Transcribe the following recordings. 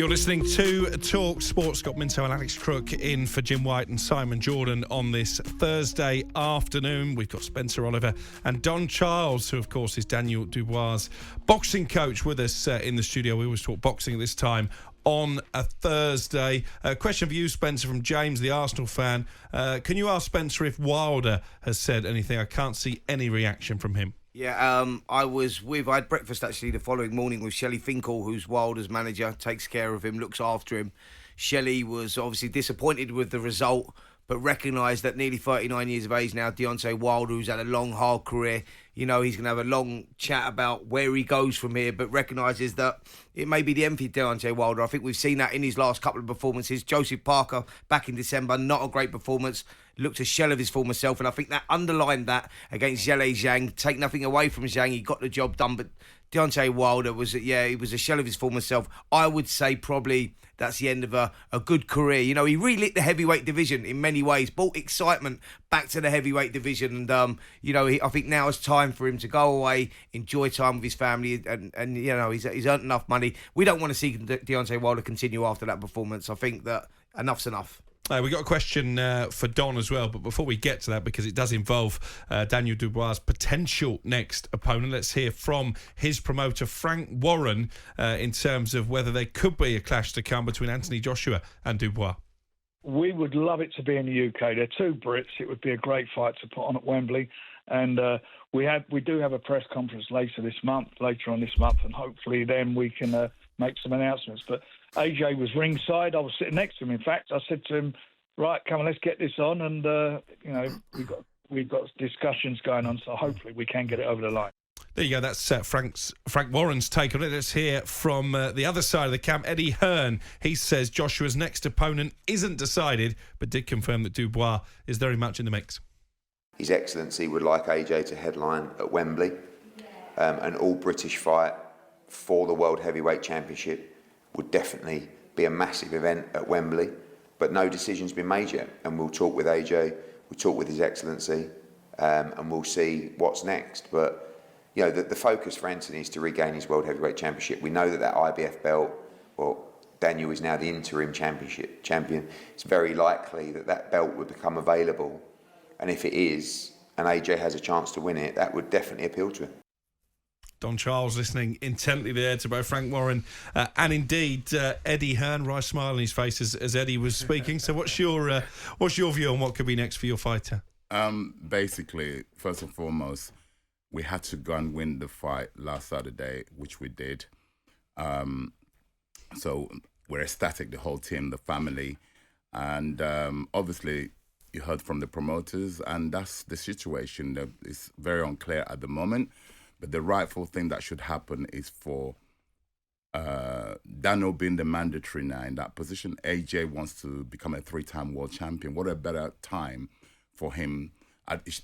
You're listening to talkSPORT. Scot Minto and Alex Crook in for Jim White and Simon Jordan on this Thursday afternoon. We've got Spencer Oliver and Don Charles, who of course is Daniel Dubois' boxing coach, with us in the studio. We always talk boxing at this time on a Thursday. Question for you, Spencer, from James, the Arsenal fan. Can you ask Spencer if Wilder has said anything? I can't see any reaction from him. Yeah, I had breakfast actually the following morning with Shelley Finkel, who's Wilder's manager, takes care of him, looks after him. Shelley was obviously disappointed with the result, but recognised that nearly 39 years of age now, Deontay Wilder, who's had a long, hard career, he's going to have a long chat about where he goes from here, but recognises that it may be the end for Deontay Wilder. I think we've seen that in his last couple of performances. Joseph Parker, back in December, not a great performance. Looked a shell of his former self, and I think that underlined that against Zhale Zhang. Take nothing away from Zhang, he got the job done, but Deontay Wilder he was a shell of his former self. I would say probably that's the end of a good career. He relit the heavyweight division in many ways, brought excitement back to the heavyweight division, and I think now it's time for him to go away, enjoy time with his family, and he's earned enough money. We don't want to see Deontay Wilder continue after that performance. I think that enough's enough. We got a question for Don as well, but before we get to that, because it does involve Daniel Dubois' potential next opponent, let's hear from his promoter, Frank Warren, in terms of whether there could be a clash to come between Anthony Joshua and Dubois. We would love it to be in the UK. They're two Brits. It would be a great fight to put on at Wembley. And we do have a press conference later on this month, and hopefully then we can make some announcements. But AJ was ringside. I was sitting next to him. In fact, I said to him, "Right, come on, let's get this on." And we've got discussions going on, so hopefully we can get it over the line. There you go. That's Frank Warren's take on it. Let's hear from the other side of the camp, Eddie Hearn. He says Joshua's next opponent isn't decided, but did confirm that Dubois is very much in the mix. His Excellency would like AJ to headline at Wembley, an all-British fight for the World Heavyweight Championship would definitely be a massive event at Wembley, but no decision's been made yet, and we'll talk with AJ, we'll talk with His Excellency, and we'll see what's next. But the focus for Anthony is to regain his World Heavyweight Championship. We know that IBF belt, Daniel is now the interim champion. It's very likely that belt would become available, and if it is, and AJ has a chance to win it, that would definitely appeal to him. Don Charles listening intently there to both Frank Warren and indeed Eddie Hearn. Right smile on his face as Eddie was speaking. So what's your view on what could be next for your fighter? Basically, first and foremost, we had to go and win the fight last Saturday, which we did. So we're ecstatic, the whole team, the family, and obviously you heard from the promoters, and that's the situation. It's very unclear at the moment. But the rightful thing that should happen is for Daniel being the mandatory now in that position. AJ wants to become a 3-time world champion. What a better time for him.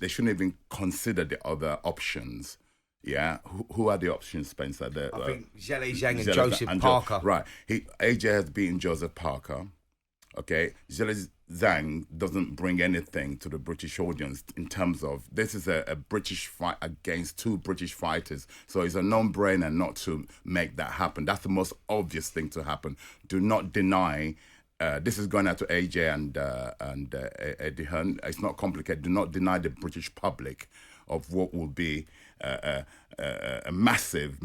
They shouldn't even consider the other options. Yeah, who are the options, Spencer? I think Zhale Zhang and Joseph Parker. Right. AJ has beaten Joseph Parker. Okay, Zhale Zhang doesn't bring anything to the British audience in terms of this is a British fight against two British fighters. So it's a non-brainer not to make that happen. That's the most obvious thing to happen. Do not deny. This is going out to AJ and Eddie Hearn. It's not complicated. Do not deny the British public of what will be a massive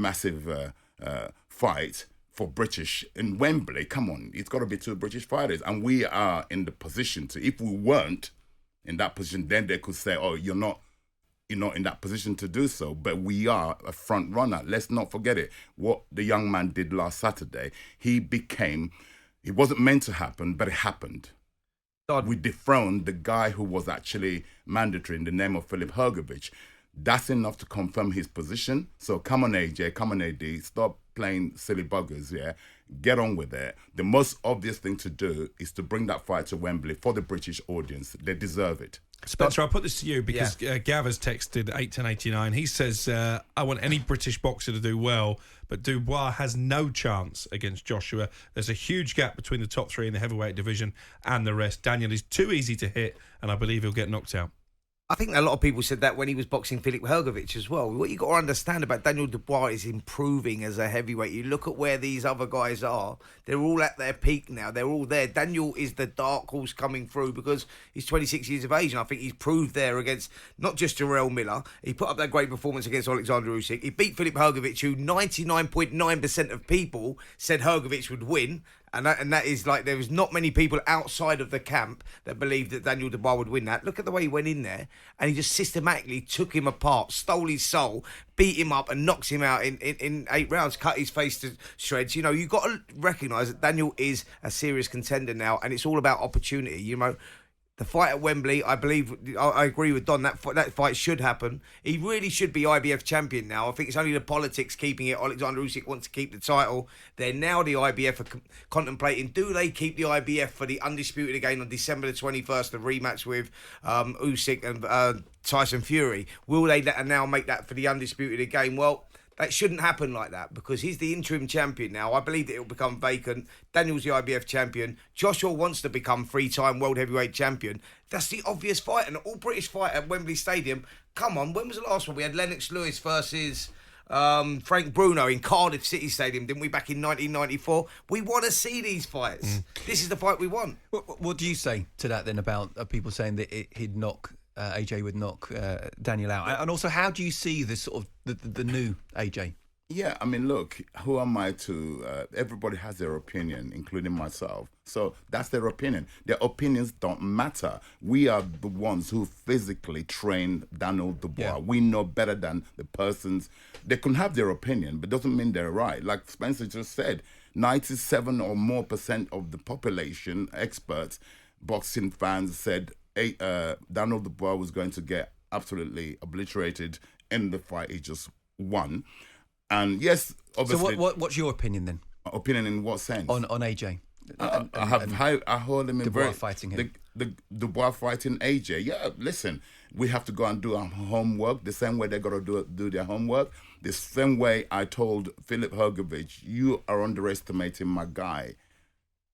fight for British in Wembley. Come on, it's got to be two British fighters, and we are in the position to. If we weren't in that position, then they could say, "Oh, you're not in that position to do so." But we are a front runner. Let's not forget it. What the young man did last Saturday, it wasn't meant to happen, but it happened. We dethroned the guy who was actually mandatory in the name of Filip Hrgovic. That's enough to confirm his position. So come on, AJ, come on, AD, stop playing silly buggers, yeah? Get on with it. The most obvious thing to do is to bring that fight to Wembley for the British audience. They deserve it. Spencer, I'll put this to you because Gav has texted 81089. He says, I want any British boxer to do well, but Dubois has no chance against Joshua. There's a huge gap between the top three in the heavyweight division and the rest. Daniel is too easy to hit, and I believe he'll get knocked out. I think a lot of people said that when he was boxing Filip Hrgović as well. What you got to understand about Daniel Dubois is improving as a heavyweight. You look at where these other guys are; they're all at their peak now. They're all there. Daniel is the dark horse coming through because he's 26 years of age, and I think he's proved there against not just Jarrell Miller. He put up that great performance against Alexander Usyk. He beat Filip Hrgović, who 99.9% of people said Hrgović would win. And that is like, there was not many people outside of the camp that believed that Daniel Dubois would win that. Look at the way he went in there and he just systematically took him apart, stole his soul, beat him up and knocks him out in 8 rounds, cut his face to shreds. You know, you've got to recognise that Daniel is a serious contender now, and it's all about opportunity. You know, the fight at Wembley, I believe, I agree with Don, that fight should happen. He really should be IBF champion now. I think it's only the politics keeping it. Alexander Usyk wants to keep the title. They're now the IBF are contemplating, do they keep the IBF for the undisputed again on December the 21st, the rematch with Usyk and Tyson Fury? Will they now make that for the undisputed again? Well, that shouldn't happen like that because he's the interim champion now. I believe that it will become vacant. Daniel's the IBF champion. Joshua wants to become 3-time world heavyweight champion. That's the obvious fight. An all-British fight at Wembley Stadium. Come on, when was the last one? We had Lennox Lewis versus Frank Bruno in Cardiff City Stadium, didn't we, back in 1994? We want to see these fights. This is the fight we want. What do you say to that then about people saying that he'd knock... AJ would knock Daniel out, and also how do you see this sort of the new AJ? Yeah, I mean, look, who am I to? Everybody has their opinion, including myself. So that's their opinion. Their opinions don't matter. We are the ones who physically trained Daniel Dubois. Yeah. We know better than the persons. They can have their opinion, but doesn't mean they're right. Like Spencer just said, 97 or more % of the population, experts, boxing fans said Daniel Dubois was going to get absolutely obliterated in the fight he just won. And yes, obviously... So what's your opinion then? Opinion in what sense? On AJ? I hold him in Dubois fighting him. The Dubois fighting AJ. Yeah, listen, we have to go and do our homework the same way they got to do their homework. The same way I told Filip Hrgović, you are underestimating my guy.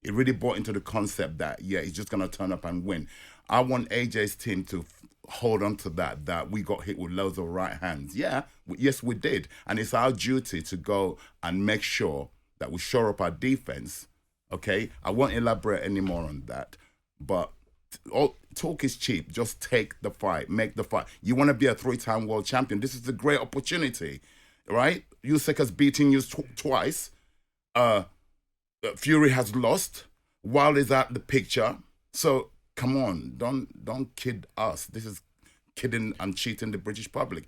It really bought into the concept that, yeah, he's just going to turn up and win. I want AJ's team to hold on to that we got hit with loads of right hands. Yeah, yes, we did. And it's our duty to go and make sure that we shore up our defense, okay? I won't elaborate anymore on that. But talk is cheap. Just take the fight, make the fight. You want to be a 3-time world champion. This is a great opportunity, right? Usyk has beaten you twice. Fury has lost. Wilder's out the picture. So... come on, don't kid us. This is kidding and cheating the British public.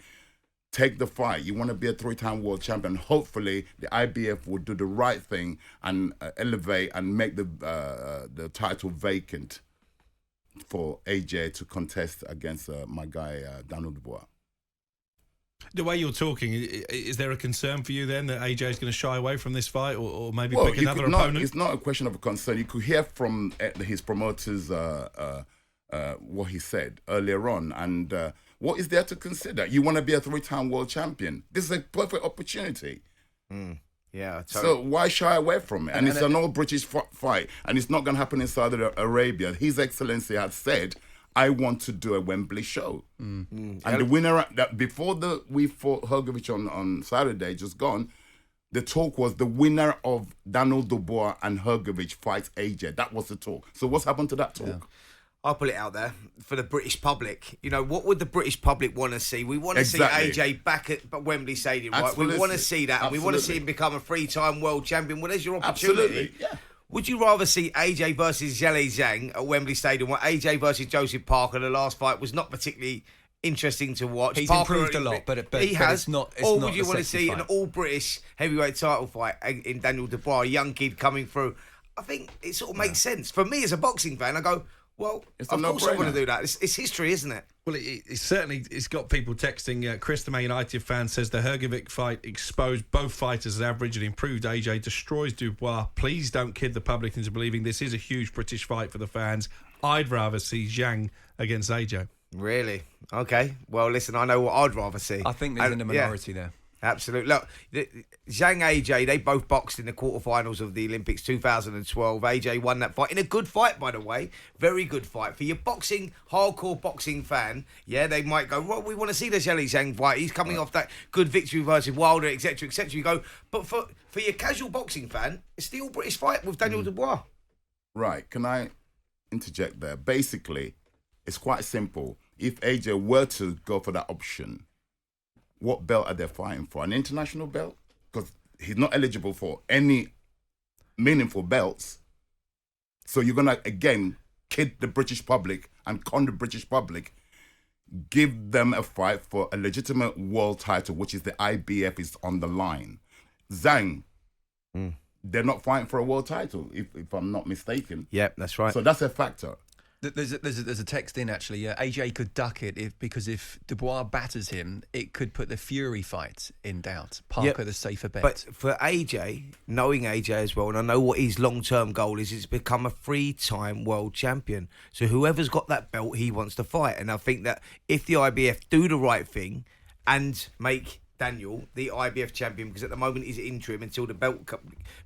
Take the fight. You want to be a 3-time world champion. Hopefully, the IBF will do the right thing and elevate and make the title vacant for AJ to contest against my guy, Daniel Dubois. The way you're talking, is there a concern for you then that AJ is going to shy away from this fight or maybe pick another opponent? It's not a question of a concern. You could hear from his promoters what he said earlier on. And what is there to consider? You want to be a 3-time world champion. This is a perfect opportunity. Yeah, totally. So why shy away from it? And it's an all-British fight. And it's not going to happen in Saudi Arabia. His Excellency had said... I want to do a Wembley show. And the winner, before we fought Hrgović on Saturday, just gone, the talk was the winner of Daniel Dubois and Hrgović fights AJ. That was the talk. So what's happened to that talk? Yeah. I'll put it out there for the British public. You know, what would the British public want to see? We want to see AJ back at Wembley Stadium, right? Absolutely. We want to see that. And we want to see him become a 3-time world champion. Well, there's your opportunity. Absolutely, yeah. Would you rather see AJ versus Zhale Zhang at Wembley Stadium, or AJ versus Joseph Parker? The last fight was not particularly interesting to watch. He's improved a lot, but he has. It's not. Or would you want to see an all-British heavyweight title fight in Daniel Dubois, a young kid coming through? I think it sort of makes sense. For me as a boxing fan, I go, well, of course I want to do that. It's history, isn't it? Well, it's got people texting. Chris, the Man United fan, says the Hrgović fight exposed both fighters as average and improved AJ, destroys Dubois. Please don't kid the public into believing this is a huge British fight for the fans. I'd rather see Zhang against AJ. Really? Okay. Well, listen, I know what I'd rather see. I think there's in a minority there. Absolutely. Look, Zhang AJ, they both boxed in the quarterfinals of the Olympics 2012. AJ won that fight in a good fight, by the way. Very good fight. For your hardcore boxing fan, yeah, they might go, well, we want to see the Zhang fight. He's coming off that good victory versus Wilder, etc., etc. You go, but for your casual boxing fan, it's the all-British fight with Daniel Dubois. Right. Can I interject there? Basically, it's quite simple. If AJ were to go for that option, what belt are they fighting for? An international belt? Because he's not eligible for any meaningful belts. So you're going to, again, kid the British public and con the British public, give them a fight for a legitimate world title, which is the IBF is on the line. Zhang, they're not fighting for a world title, if I'm not mistaken. Yep, that's right. So that's a factor. There's a text in actually. AJ could duck it because if Dubois batters him, it could put the Fury fight in doubt. Parker the safer bet. But for AJ, knowing AJ as well, and I know what his long-term goal is to become a 3-time world champion. So whoever's got that belt, he wants to fight. And I think that if the IBF do the right thing and make Daniel the IBF champion, because at the moment he's interim until the belt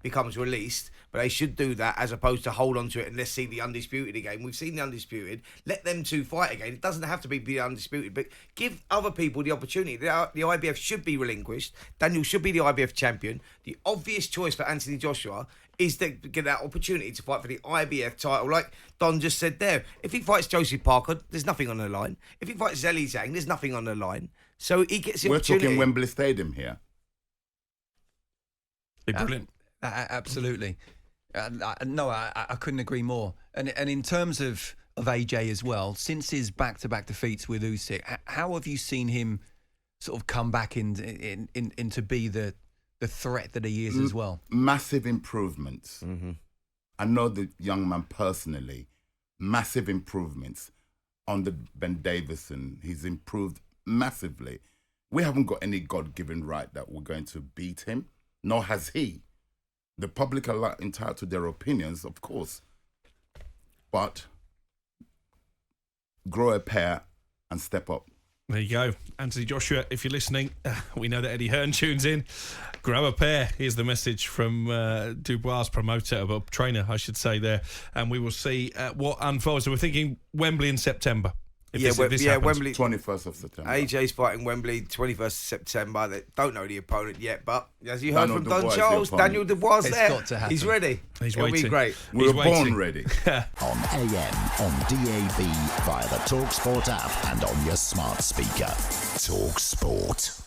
becomes released, but they should do that as opposed to hold on to it and let's see the Undisputed again. We've seen the Undisputed. Let them two fight again. It doesn't have to be the Undisputed, but give other people the opportunity. The IBF should be relinquished. Daniel should be the IBF champion. The obvious choice for Anthony Joshua is to get that opportunity to fight for the IBF title. Like Don just said there, if he fights Josie Parker, there's nothing on the line. If he fights Zhang, there's nothing on the line. So he gets the opportunity. We're talking Wembley Stadium here. Brilliant. Absolutely. No, I couldn't agree more. And in terms of AJ as well, since his back-to-back defeats with Usyk, how have you seen him sort of come back in to be the threat that he is as well? Massive improvements. Mm-hmm. I know the young man personally. Massive improvements under Ben Davison. He's improved massively. We haven't got any God-given right that we're going to beat him, nor has he. The public are entitled to their opinions, of course, but grow a pair and step up. There you go. Anthony Joshua, if you're listening, we know that Eddie Hearn tunes in. Grow a pair. Here's the message from Dubois' promoter, or trainer, I should say there. And we will see what unfolds. So we're thinking Wembley in September. If this happens. Wembley. 21st of September. AJ's fighting Wembley, 21st of September. They don't know the opponent yet, but as you heard from Don Charles, Daniel Dubois there. Got to happen. He's ready. He's It'll waiting. be great. We're born ready. On AM, on DAB, via the talkSPORT app and on your smart speaker. talkSPORT.